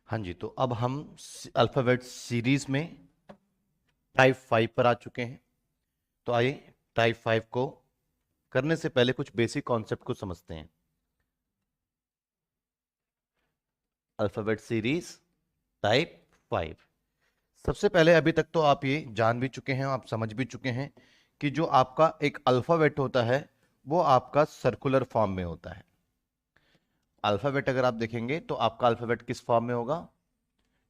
हाँ जी, तो अब हम अल्फ़ाबेट सीरीज में टाइप 5 पर आ चुके हैं। तो आइए टाइप 5 को करने से पहले कुछ बेसिक कॉन्सेप्ट को समझते हैं। Alphabet series type 5। सबसे पहले अभी तक तो आप ये जान भी चुके हैं, आप समझ भी चुके हैं कि जो आपका एक अल्फ़ाबेट होता है वो आपका सर्कुलर फॉर्म में होता है। अल्फ़ाबेट अगर आप देखेंगे तो आपका अल्फ़ाबेट किस फॉर्म में होगा?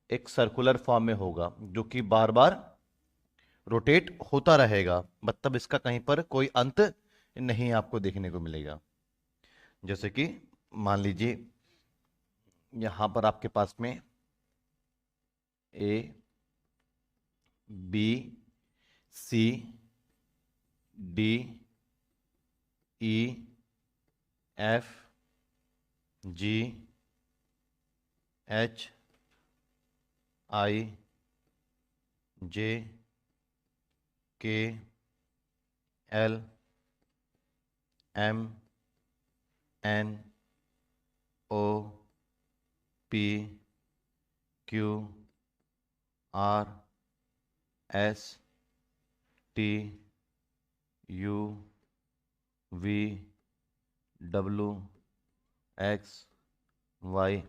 एक सर्कुलर फॉर्म में होगा, जो कि बार बार रोटेट होता रहेगा। मतलब इसका कहीं पर कोई अंत नहीं आपको देखने को मिलेगा। जैसे कि मान लीजिए यहां पर आपके पास में A, B, C, D, E, F, G, H, I, J, K, L, M, N, O, P, Q, R, S, T, U, V, W, X, Y,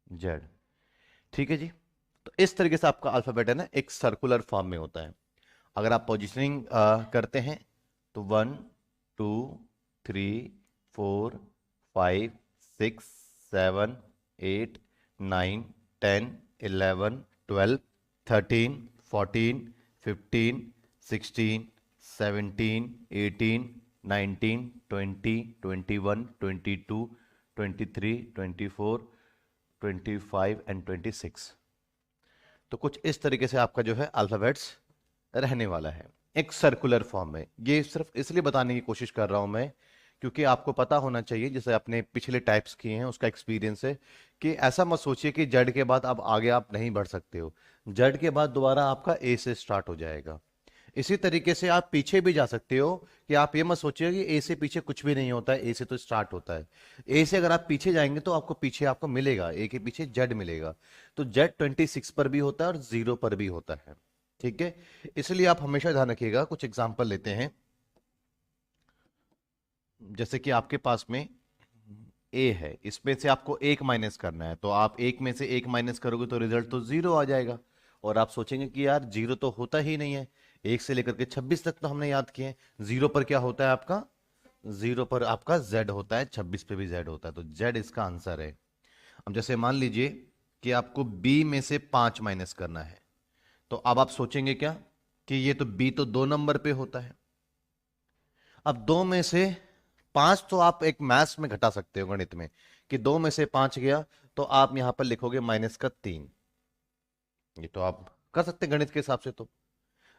Z. ठीक है जी। तो इस तरीके से आपका अल्फाबेट है ना एक सर्कुलर फॉर्म में होता है। अगर आप पोजिशनिंग करते हैं तो 1, 2, 3, 4, 5, 6, 7, 8, 9, 10, 11, 12, 13, 14, 15, 16, 17, 18, 19, 20, 21, 22, 23, 24, 25 एंड 26। तो कुछ इस तरीके से आपका जो है अल्फाबेट्स रहने वाला है एक सर्कुलर फॉर्म में। ये सिर्फ इसलिए बताने की कोशिश कर रहा हूं मैं क्योंकि आपको पता होना चाहिए, जैसे अपने पिछले टाइप्स किए हैं उसका एक्सपीरियंस है, कि ऐसा मत सोचिए कि जेड के बाद अब आगे आप नहीं बढ़ सकते हो। जेड के बाद दोबारा आपका ए से स्टार्ट हो जाएगा। इसी तरीके से आप पीछे भी जा सकते हो, कि आप ये मत सोचिए कि ए से पीछे कुछ भी नहीं होता है, ए से तो स्टार्ट होता है। ए से अगर आप पीछे जाएंगे तो आपको पीछे आपको मिलेगा, ए के पीछे जेड मिलेगा। तो जेड 26 पर भी होता है और जीरो पर भी होता है। ठीक है। इसलिए आप हमेशा ध्यान रखिएगा। कुछ एग्जाम्पल लेते हैं। जैसे कि आपके पास में ए है, इसमें से आपको एक माइनस करना है, तो आप एक में से एक माइनस करोगे तो रिजल्ट तो जीरो आ जाएगा। और आप सोचेंगे कि यार जीरो तो होता ही नहीं है, एक से लेकर के 26 तक तो हमने याद किए हैं। जीरो पर क्या होता है आपका? जीरो पर आपका जेड होता है, 26 पे भी जेड होता है, तो जेड इसका आंसर है। अब जैसे मान लीजिए कि आपको बी में से 5 माइनस करना है, तो अब आप सोचेंगे क्या कि ये तो बी तो 2 नंबर पे होता है। अब 2 में से 5 तो आप एक मैथ्स में घटा सकते हो, गणित में, कि 2 में से 5 गया तो आप यहां पर लिखोगे -3। ये तो आप कर सकते हैं गणित के हिसाब से तो।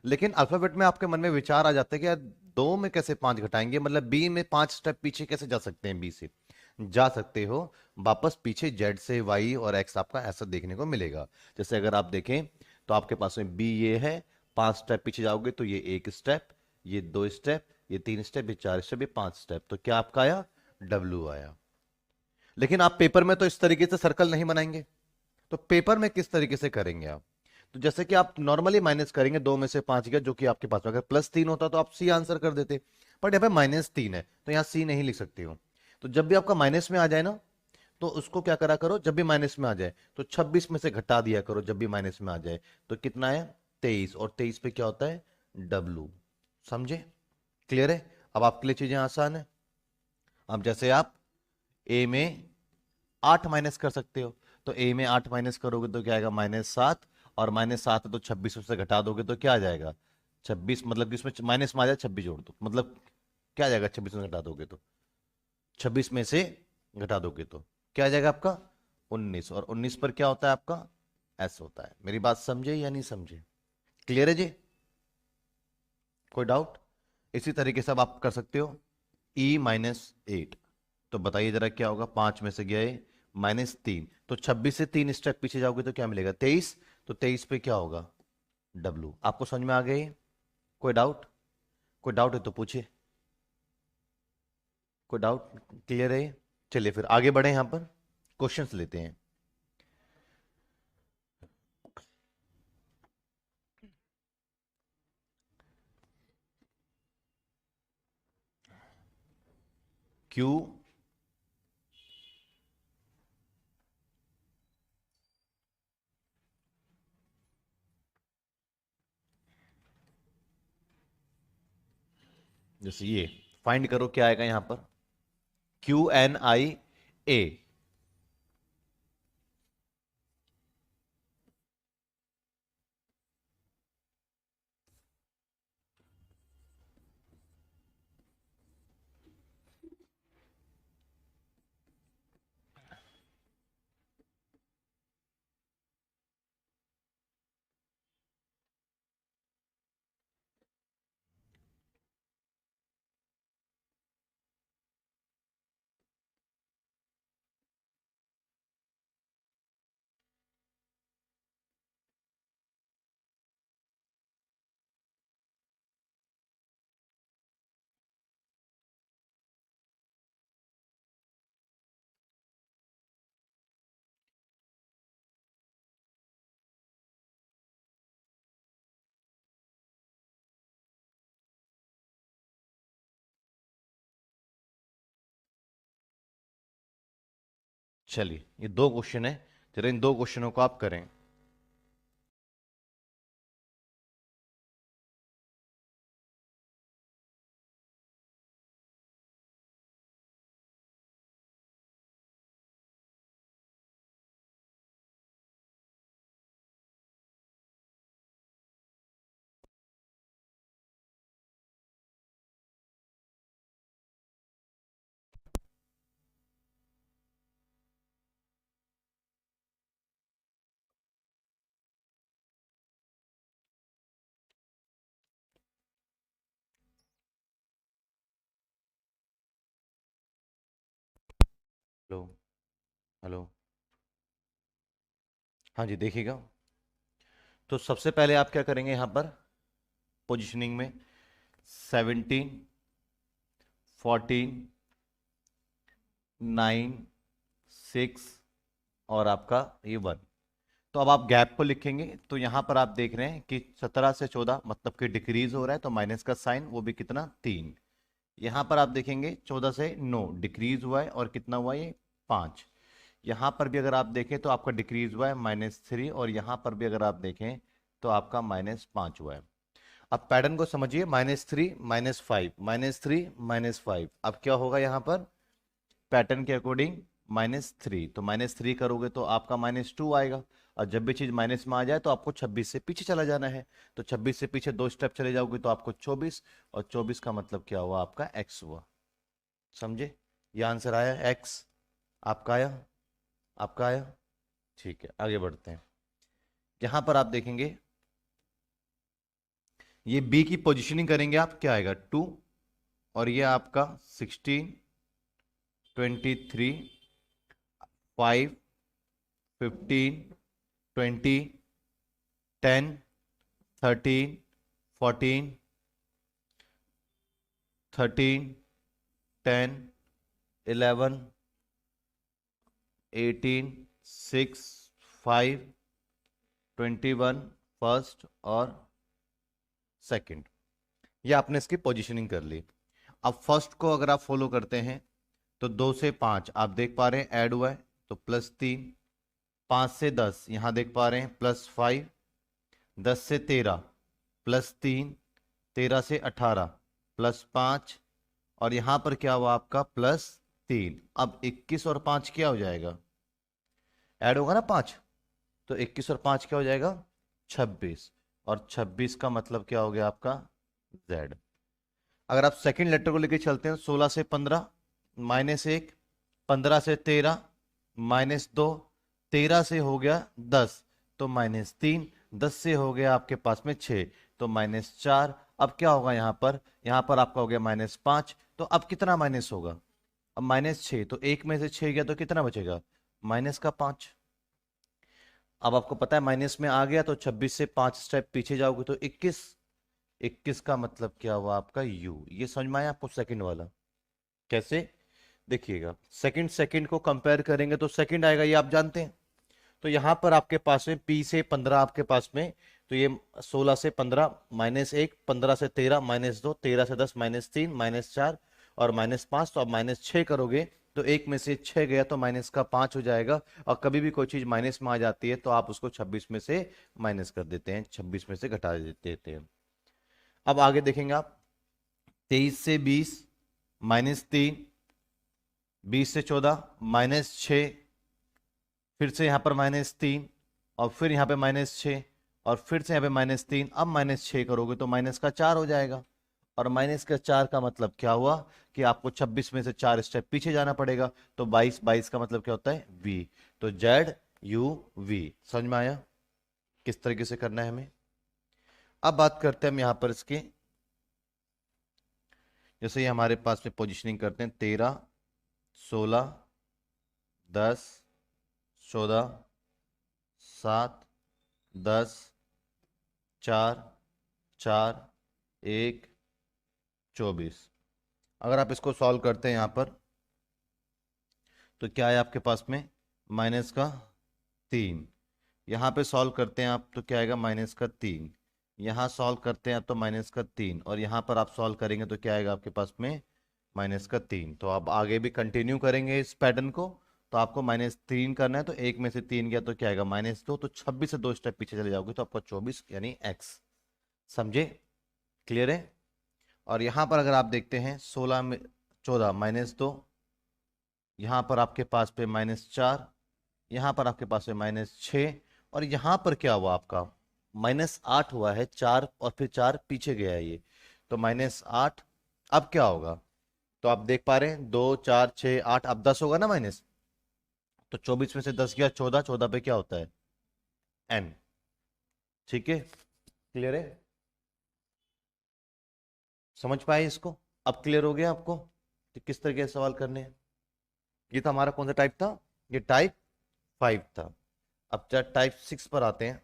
लेकिन अल्फाबेट में आपके मन में विचार आ जाता है कि यार 2 में कैसे 5 घटाएंगे, मतलब बी में 5 स्टेप पीछे कैसे जा सकते हैं? बी से जा सकते हो वापस पीछे, जेड से वाई और एक्स आपका ऐसा देखने को मिलेगा। जैसे अगर आप देखें तो आपके पास में बी ये है, 5 स्टेप पीछे जाओगे तो ये 1 स्टेप, ये 2 स्टेप, ये 3 स्टेप, ये 4 स्टेप, ये 5 स्टेप, तो क्या आपका आया? डब्ल्यू आया। लेकिन आप पेपर में तो इस तरीके से सर्कल नहीं बनाएंगे, तो पेपर में किस तरीके से करेंगे आप? तो जैसे कि आप नॉर्मली माइनस करेंगे, 2 में से 5 गया, जो कि आपके पास में अगर +3 होता तो आप सी आंसर कर देते। बट यहाँ पे -3 है तो यहाँ सी नहीं लिख सकते हो। तो जब भी आपका माइनस में आ जाए ना, तो उसको क्या करा करो, जब भी माइनस में आ जाए तो 26 में से घटा दिया करो, जब भी माइनस में आ जाए। तो कितना है? 23, और 23 पे क्या होता है? डब्लू। समझे? क्लियर है? अब आपके लिए चीजें आसान है। अब जैसे आप ए में 8 माइनस कर सकते हो, तो ए में 8 माइनस करोगे तो क्या आएगा? -7। और -7 है तो 26 से घटा दोगे तो क्या आ जाएगा? 26, मतलब कि उसमें माइनस में आ जाए 26 जोड़ दो, मतलब क्या आ जाएगा? 26 में घटा दोगे तो, 26 में से घटा दोगे तो क्या आ जाएगा आपका? 19। और 19 पर क्या होता है आपका? एस होता है। मेरी बात समझे या नहीं समझे? क्लियर है जी? कोई डाउट? इसी तरीके से अब आप कर सकते हो E-8। तो बताइए जरा क्या होगा? 5 में से गया है -3, तो 26 से 3 स्टेप पीछे जाओगे तो क्या मिलेगा? 23। तो 23 पे क्या होगा? डब्लू। आपको समझ में आ गई? कोई डाउट? कोई डाउट है तो पूछिए। कोई डाउट? क्लियर है? चलिए फिर आगे बढ़े, यहां पर क्वेश्चंस लेते हैं। क्यू जैसे ये फाइंड करो क्या आएगा यहां पर, QNIA। चलिए ये दो क्वेश्चन है, जरा इन दो क्वेश्चनों को आप करें। हेलो। हेलो। हाँ जी देखिएगा, तो सबसे पहले आप क्या करेंगे यहां पर पोजीशनिंग में, 17, 14, 9, 6 और आपका ये 1। तो अब आप गैप को लिखेंगे, तो यहां पर आप देख रहे हैं कि 17 से 14 मतलब कि डिक्रीज हो रहा है, तो माइनस का साइन, वो भी कितना, 3। यहां पर आप देखेंगे 14 से 9 डिक्रीज हुआ है, और कितना हुआ ये, 5। यहां पर भी अगर आप देखें तो आपका डिक्रीज हुआ है -3, और यहां पर भी अगर आप देखें तो आपका -5 हुआ है। अब पैटर्न को समझिए, -3 -5 -3 -5। अब क्या होगा यहां पर पैटर्न के अकॉर्डिंग, -3, तो -3 करोगे तो आपका -2 आएगा। और जब भी चीज माइनस में आ जाए तो आपको 26 से पीछे चला जाना है, तो 26 से पीछे 2 स्टेप चले जाओगे तो आपको 24, और 24 का मतलब क्या हुआ, आपका x हुआ। समझे, ये आंसर आया x, आपका आया, आपका आया। ठीक है, आगे बढ़ते हैं। यहां पर आप देखेंगे ये b की पोजीशनिंग करेंगे आप, क्या आएगा, 2, और ये आपका 16, 23, 5, 15, 20, 10, 13, 14, 13, 10, 11, 18, 6, 5, 21, फर्स्ट और सेकंड। ये आपने इसकी पोजीशनिंग कर ली। अब फर्स्ट को अगर आप फॉलो करते हैं तो 2 से 5 आप देख पा रहे हैं ऐड हुआ है, तो +3। 5 से 10 यहां देख पा रहे हैं +5। 10 से 13 +3। 13 से 18 +5, और यहां पर क्या हुआ आपका +3। अब 21 और 5 क्या हो जाएगा, ऐड होगा ना 5, तो 21 और 5 क्या हो जाएगा, 26। और 26 का मतलब क्या हो गया आपका, Z। अगर आप सेकंड लेटर को लेके चलते हैं, 16 से 15 -1, 15 से 13 -2, 13 से हो गया 10 तो -3, 10 से हो गया आपके पास में 6 तो -4। अब क्या होगा यहां पर आपका हो गया -5, तो अब कितना माइनस होगा, अब -6, तो एक में से 6 गया तो कितना बचेगा, -5। अब आपको पता है माइनस में आ गया, तो 26 से 5 स्टेप पीछे जाओगे तो 21। 21 का मतलब क्या हुआ आपका u। ये समझ में आया आपको सेकंड वाला, कैसे, देखिएगा सेकंड सेकंड को कंपेयर करेंगे तो सेकंड आएगा, ये आप जानते हैं। तो यहां पर आपके पास में p से 15 आपके पास में, तो ये 16 से 15 -1, 15 से 13 -2, 13 से 10 -3 -4, और -5, तो आप -6 करोगे तो एक में से 6 गया तो माइनस का 5 हो जाएगा। और कभी भी कोई चीज माइनस में आ जाती है तो आप उसको 26 में से माइनस कर देते हैं, 26 में से घटा देते हैं। अब आगे देखेंगे आप, 23 से 20 -3, 20 से 14 -6, फिर से यहाँ पर -3, और फिर यहाँ पे -6, और फिर से यहाँ पे -3। अब -6 करोगे तो -4 हो जाएगा। और -4 का मतलब क्या हुआ कि आपको 26 में से 4 स्टेप पीछे जाना पड़ेगा। तो 22, 22 का मतलब क्या होता है, V। तो ZUV। समझ में आया किस तरीके से करना है हमें। अब बात करते हैं हम यहाँ पर इसके, जैसे ये हमारे पास में पोजिशनिंग करते हैं, 13, 16, 10, 14, 7, 10, 4, 4, 1, 24। अगर आप इसको सॉल्व करते हैं यहाँ पर तो क्या है आपके पास में, -3। यहाँ पे सॉल्व करते हैं आप तो क्या आएगा, -3। यहाँ सॉल्व करते हैं आप तो -3, और यहाँ पर आप सॉल्व करेंगे तो क्या आएगा आपके पास में, -3। तो आप आगे भी कंटिन्यू करेंगे इस पैटर्न को, तो आपको -3 करना है, तो एक में से 3 गया तो क्या आएगा, -2। तो 26 से 2 स्टेप पीछे चले जाओगे तो आपका 24 यानी x। समझे, क्लियर है। और यहाँ पर अगर आप देखते हैं 16 में 14 -2, यहाँ पर आपके पास पे -4, यहाँ पर आपके पास में -6, और यहाँ पर क्या हुआ आपका, -8 हुआ है, 4 और फिर 4 पीछे गया है ये, तो -8। अब क्या होगा, तो आप देख पा रहे हैं 2, 4, 6, 8, अब 10 होगा ना माइनस, तो 24 में से 10 गया 14, 14 पे क्या होता है, n। ठीक है, क्लियर है, समझ पाए इसको। अब क्लियर हो गया आपको कि किस तरह के सवाल करने हैं। ये तो हमारा कौन सा टाइप था, ये टाइप 5 था। अब टाइप 6 पर आते हैं।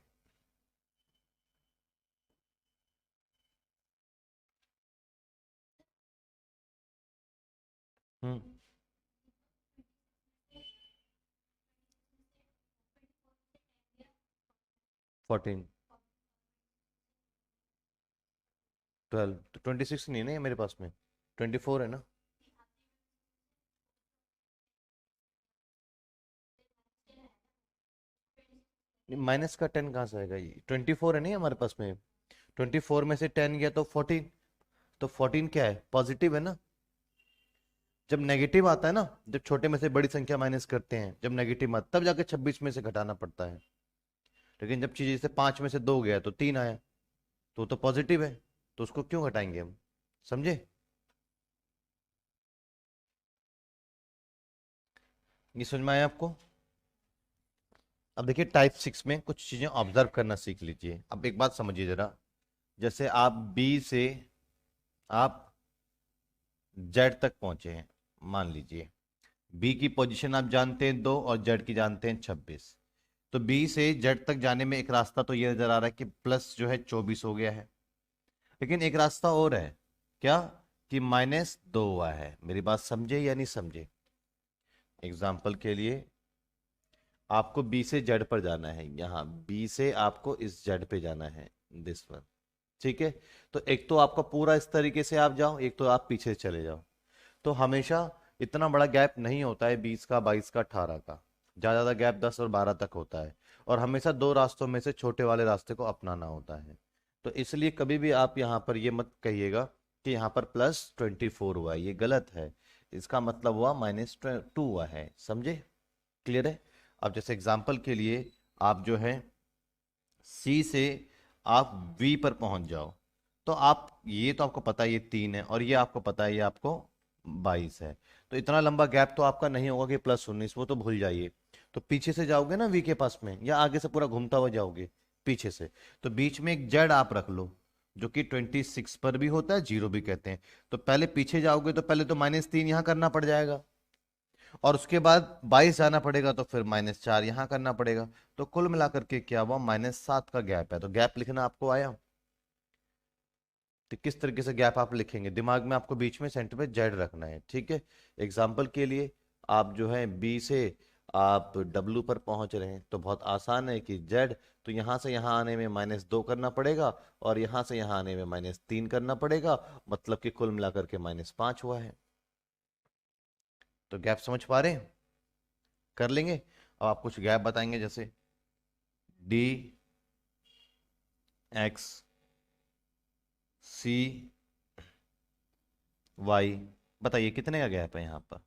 हम्म 14, 12, तो 26 नहीं है ना ये मेरे पास में, 24 है ना। माइनस का 10 कहाँ से आएगा, ये 24 है नहीं हमारे पास में, 24 में से 10 गया तो 14, तो 14 क्या है, पॉजिटिव है ना। जब नेगेटिव आता है ना, जब छोटे में से बड़ी संख्या माइनस करते हैं, जब नेगेटिव आता तब जाके 26 में से घटाना पड़ता है। लेकिन जब चीज जैसे 5 में से 2 गया तो 3 आया, तो पॉजिटिव है, तो उसको क्यों घटाएंगे हम। समझे, ये समझ में आया आपको। अब देखिए टाइप 6 में कुछ चीजें ऑब्जर्व करना सीख लीजिए। अब एक बात समझिए जरा, जैसे आप बी से आप जेड तक पहुंचे हैं, मान लीजिए बी की पोजीशन आप जानते हैं 2 और जेड की जानते हैं 26। तो बी से जेड तक जाने में एक रास्ता तो ये नजर आ रहा है कि प्लस जो है 24 हो गया है, लेकिन एक रास्ता और है, क्या, कि -2 हुआ है। मेरी बात समझे या नहीं समझे। एग्जाम्पल के लिए आपको बी से जेड पर जाना है, यहाँ बी से आपको इस जेड पे जाना है, दिस वन। ठीक है, तो एक तो आपका पूरा इस तरीके से आप जाओ, एक तो आप पीछे चले जाओ। तो हमेशा इतना बड़ा गैप नहीं होता है 20 का, 22 का, 18 का, ज्यादा ज्यादा गैप 10 और 12 तक होता है। और हमेशा दो रास्तों में से छोटे वाले रास्ते को अपनाना होता है। तो इसलिए कभी भी आप यहाँ पर ये मत कहिएगा कि यहाँ पर +24 हुआ है, ये गलत है। इसका मतलब हुआ -2 हुआ है। समझे, क्लियर है। अब जैसे एग्जाम्पल के लिए आप जो है सी से आप वी पर पहुंच जाओ, तो आप ये तो आपको पता है ये 3 है, और ये आपको पता है ये आपको 22 है। तो इतना लंबा गैप तो आपका नहीं होगा कि +19, वो तो भूल जाइए। तो पीछे से जाओगे ना वी के पास में, या आगे से पूरा घूमता हुआ जाओगे पीछे से, तो बीच में एक जेड आप रख लो, जो कि 26 पर भी होता है, 0 भी कहते हैं। तो पहले पीछे जाओगे तो पहले तो -3 यहां करना पड़ जाएगा, और उसके बाद 22 जाना पड़ेगा, तो फिर -4 यहां करना पड़ेगा। तो कुल मिलाकर के क्या हुआ, -7 का गैप है। तो गैप लिखना आपको आया, तो किस तरीके से गैप आप लिखेंगे, दिमाग में आपको बीच में सेंटर पे जेड रखना है। ठीक है, एग्जाम्पल के लिए आप जो है बी से आप डब्ल्यू पर पहुंच रहे हैं, तो बहुत आसान है कि जेड, तो यहां से यहां आने में -2 करना पड़ेगा, और यहां से यहां आने में -3 करना पड़ेगा, मतलब कि कुल मिलाकर के -5 हुआ है। तो गैप समझ पा रहे हैं? कर लेंगे। अब आप कुछ गैप बताएंगे, जैसे डी एक्स सी वाई, बताइए कितने का गैप है यहाँ पर?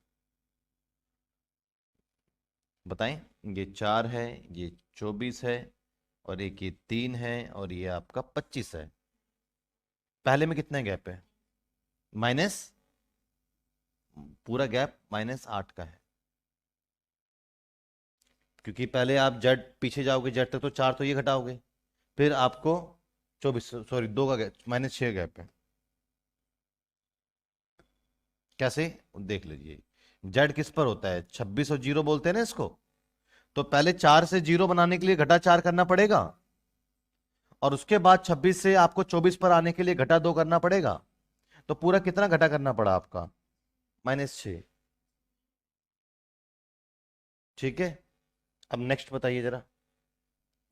बताएं। ये 4 है, ये 24 है, और एक ये 3 है, और ये आपका 25 है। पहले में कितने गैप है? माइनस, पूरा गैप -8 का है, क्योंकि पहले आप जेड पीछे जाओगे, जेड तक तो 4 तो ये घटाओगे, फिर आपको 24, सॉरी 2 का गैप, -6 गैप है। कैसे? देख लीजिए। जेड किस पर होता है? 26 और 0 बोलते हैं ना इसको। तो पहले 4 से 0 बनाने के लिए घटा 4 करना पड़ेगा, और उसके बाद 26 से आपको 24 पर आने के लिए घटा 2 करना पड़ेगा। तो पूरा कितना घटा करना पड़ा आपका? -6। ठीक है। अब नेक्स्ट बताइए जरा,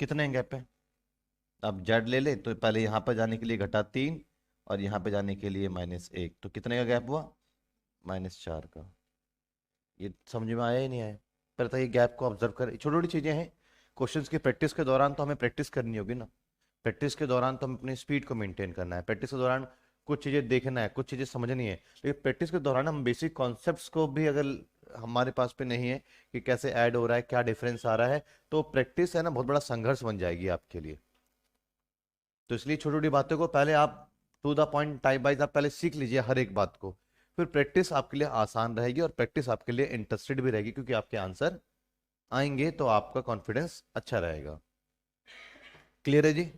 कितने गैप है? अब जेड ले ले तो पहले यहां पर जाने के लिए घटा 3, और यहां पे जाने के लिए -1, तो कितने का गैप हुआ? -4 का। ये समझ में आया ही नहीं आया? पर तो ये गैप को ऑब्जर्व कर, छोटी छोटी चीजें हैं। क्वेश्चंस की प्रैक्टिस के दौरान तो हमें प्रैक्टिस करनी होगी ना। प्रैक्टिस के दौरान तो हमें अपनी स्पीड को मेंटेन करना है, प्रैक्टिस के दौरान कुछ चीजें देखना है, कुछ चीजें समझनी है, लेकिन प्रैक्टिस के दौरान हम बेसिक कॉन्सेप्ट्स को भी अगर हमारे पास पे नहीं है कि कैसे ऐड हो रहा है, क्या डिफरेंस आ रहा है, तो प्रैक्टिस है ना बहुत बड़ा संघर्ष बन जाएगी आपके लिए। तो इसलिए छोटी छोटी बातों को पहले आप to the point type wise आप पहले सीख लीजिए हर एक बात को, फिर प्रैक्टिस आपके लिए आसान रहेगी, और प्रैक्टिस आपके लिए इंटरेस्टेड भी रहेगी, क्योंकि आपके आंसर आएंगे तो आपका कॉन्फिडेंस अच्छा रहेगा। क्लियर है जी?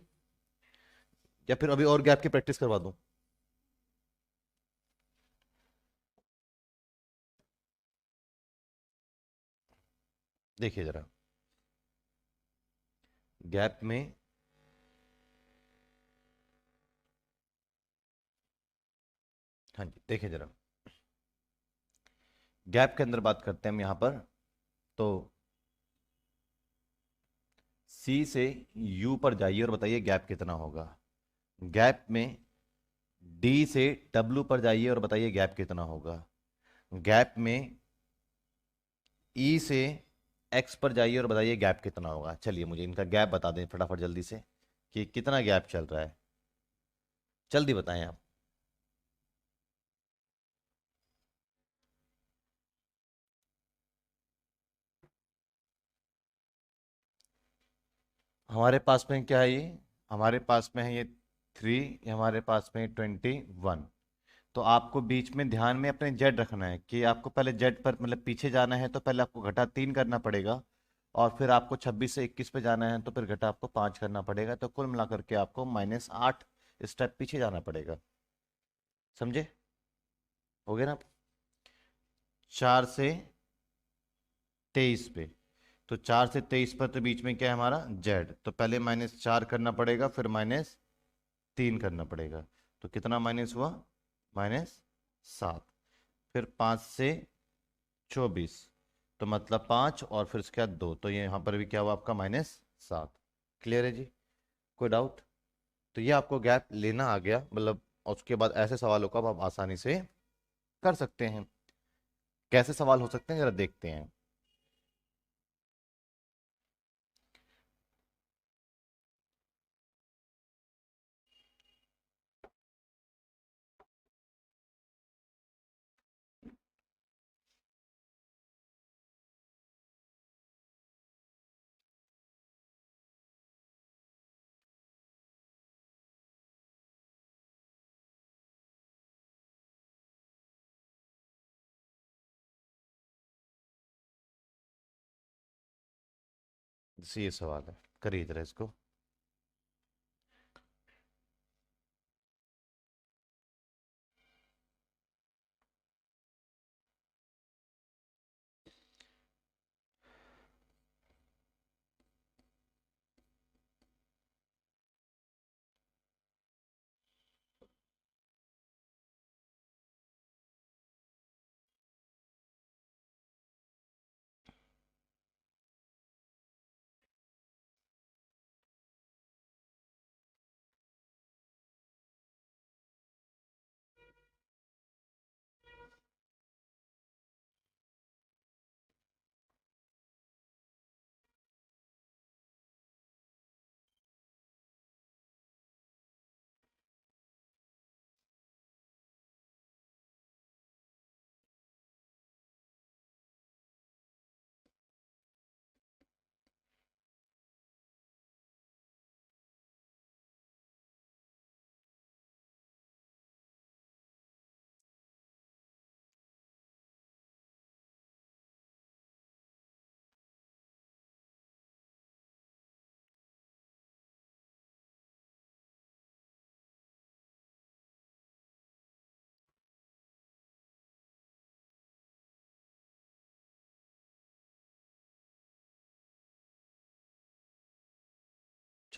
या फिर अभी और गैप की प्रैक्टिस करवा दूं? देखिए जरा, गैप में, हाँ जी देखिए जरा, गैप के अंदर बात करते हैं हम यहां पर। तो सी से यू पर जाइए और बताइए गैप कितना होगा। गैप में डी से डब्ल्यू पर जाइए और बताइए गैप कितना होगा। गैप में ई से एक्स पर जाइए और बताइए गैप कितना होगा। चलिए मुझे इनका गैप बता दें फटाफट जल्दी से, कि कितना गैप चल रहा है, जल्दी बताएं आप। हमारे पास में क्या है ये? हमारे पास में है ये 3, हमारे पास में 21। तो आपको बीच में ध्यान में अपने जेड रखना है, कि आपको पहले जेड पर मतलब पीछे जाना है तो पहले आपको घटा 3 करना पड़ेगा, और फिर आपको 26 से 21 पे जाना है तो फिर घटा आपको 5 करना पड़ेगा, तो कुल मिलाकर के आपको -8 स्टेप पीछे जाना पड़ेगा। समझे? हो गया ना? 4 से 23 पे, तो 4 से 23 पर तो बीच में क्या है हमारा? जेड, तो पहले -4 करना पड़ेगा, फिर -3 करना पड़ेगा, तो कितना माइनस हुआ? -7। फिर 5 से 24, तो मतलब 5 और फिर इसके बाद 2, तो ये यहाँ पर भी क्या हुआ आपका? -7। क्लियर है जी? कोई डाउट? तो ये आपको गैप लेना आ गया मतलब, और उसके बाद ऐसे सवालों को अब आप आसानी से कर सकते हैं। कैसे सवाल हो सकते हैं जरा देखते हैं। जैसे ये सवाल है, करिए जरा इसको।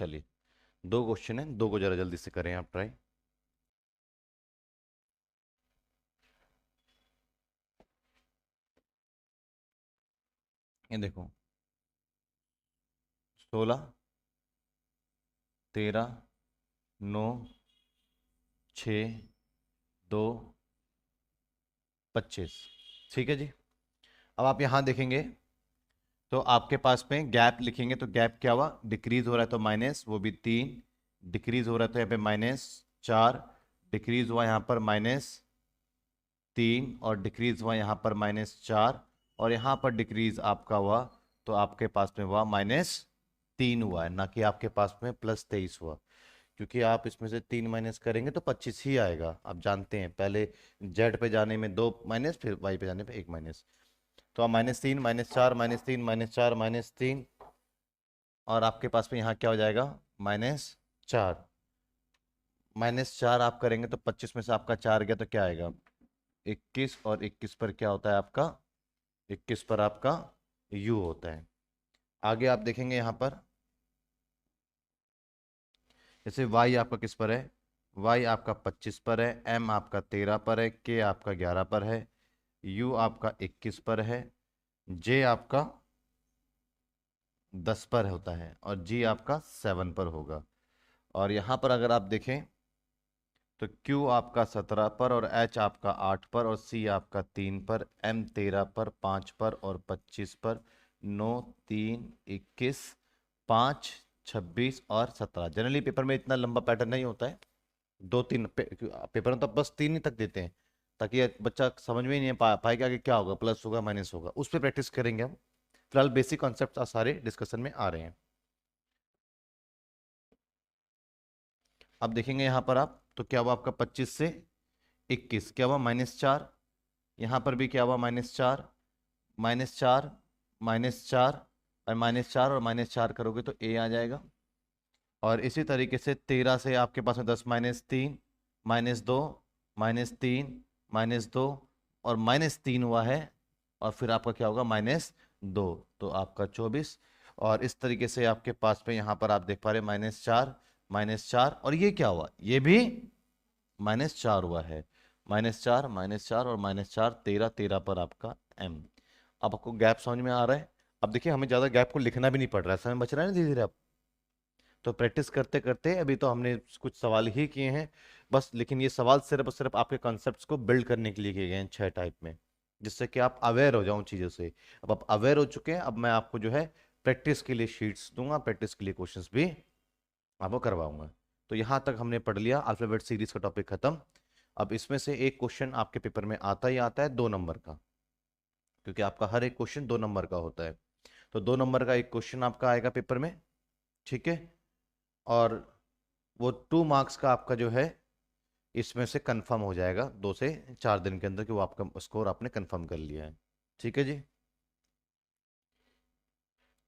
चलिए 2 क्वेश्चन है, 2 को जरा जल्दी से करें आप ट्राई। ये देखो 16, 13, 9, 6, 2, 25। ठीक है जी। अब आप यहां देखेंगे तो आपके पास में गैप लिखेंगे तो गैप क्या हुआ, डिक्रीज हो रहा है तो माइनस, वो भी 3, डिक्रीज हो रहा है तो यहाँ पे -4, डिक्रीज हुआ यहाँ पर -3, और डिक्रीज हुआ यहाँ पर -4, और यहाँ पर डिक्रीज आपका हुआ तो आपके पास में हुआ -3 हुआ है, ना कि आपके पास में +23 हुआ। क्योंकि आप इसमें से 3 माइनस करेंगे तो 25 ही आएगा। आप जानते हैं पहले जेड पे जाने में 2 माइनस, फिर वाई पे जाने पे 1 माइनस। तो आप -3, -4, -3, -4, -3, और आपके पास में यहाँ क्या हो जाएगा, -4। -4 आप करेंगे तो 25 में से आपका 4 गया तो क्या आएगा, 21, और 21 पर क्या होता है आपका, 21 पर आपका u होता है। आगे आप देखेंगे यहाँ पर जैसे y आपका किस पर है, y आपका 25 पर है, m आपका 13 पर है, k आपका 11 पर है, u आपका 21 पर है, j आपका 10 पर होता है, और g आपका 7 पर होगा। और यहाँ पर अगर आप देखें तो Q आपका 17 पर, और H आपका 8 पर, और C आपका 3 पर, M 13 पर, 5 पर, और 25 पर, 9, 3, 21, 5, 26 और 17। जनरली पेपर में इतना लंबा पैटर्न नहीं होता है, 2-3 पेपर में तो बस 3 ही तक देते हैं, ताकि ये बच्चा समझ में ही नहीं पाएगा कि क्या होगा, प्लस होगा माइनस होगा, उस पर प्रैक्टिस करेंगे हम। फिलहाल बेसिक कॉन्सेप्ट सारे डिस्कशन में आ रहे हैं। अब देखेंगे यहाँ पर आप तो क्या हुआ आपका 25 से 21 क्या हुआ -4, यहाँ पर भी क्या हुआ -4, -4, -4, और -4 और -4 करोगे तो a आ जाएगा। और इसी तरीके से 13 से आपके पास में 10, -3, -2, -3, -2, और -3 हुआ है, और फिर आपका क्या होगा -2, तो आपका 24। और इस तरीके से आपके पास में यहाँ पर आप देख पा रहे -4, -4, और ये क्या हुआ, ये भी -4 हुआ है, -4, -4 और -4, 13, 13 पर आपका m। अब आपको गैप समझ में आ रहा है। अब देखिए हमें ज़्यादा गैप को लिखना भी नहीं पड़ रहा है, समय बच रहा है ना धीरे धीरे। अब तो प्रैक्टिस करते करते अभी तो हमने कुछ सवाल ही किए हैं बस, लेकिन ये सवाल सिर्फ और सिर्फ आपके कॉन्सेप्ट्स को बिल्ड करने के लिए किए गए हैं 6 टाइप में, जिससे कि आप अवेयर हो जाओ चीज़ों से। अब आप अवेयर हो चुके हैं, अब मैं आपको जो है प्रैक्टिस के लिए शीट्स दूंगा, प्रैक्टिस के लिए क्वेश्चंस भी आपको करवाऊंगा। तो यहाँ तक हमने पढ़ लिया अल्फाबेट सीरीज का टॉपिक खत्म। अब इसमें से एक क्वेश्चन आपके पेपर में आता ही आता है 2 नंबर का, क्योंकि आपका हर एक क्वेश्चन 2 नंबर का होता है। तो 2 नंबर का एक क्वेश्चन आपका आएगा पेपर में, ठीक है। और वो 2 मार्क्स का आपका जो है इसमें से कंफर्म हो जाएगा 2 से 4 दिन के अंदर कि वो आपका स्कोर आपने कंफर्म कर लिया है, ठीक है जी।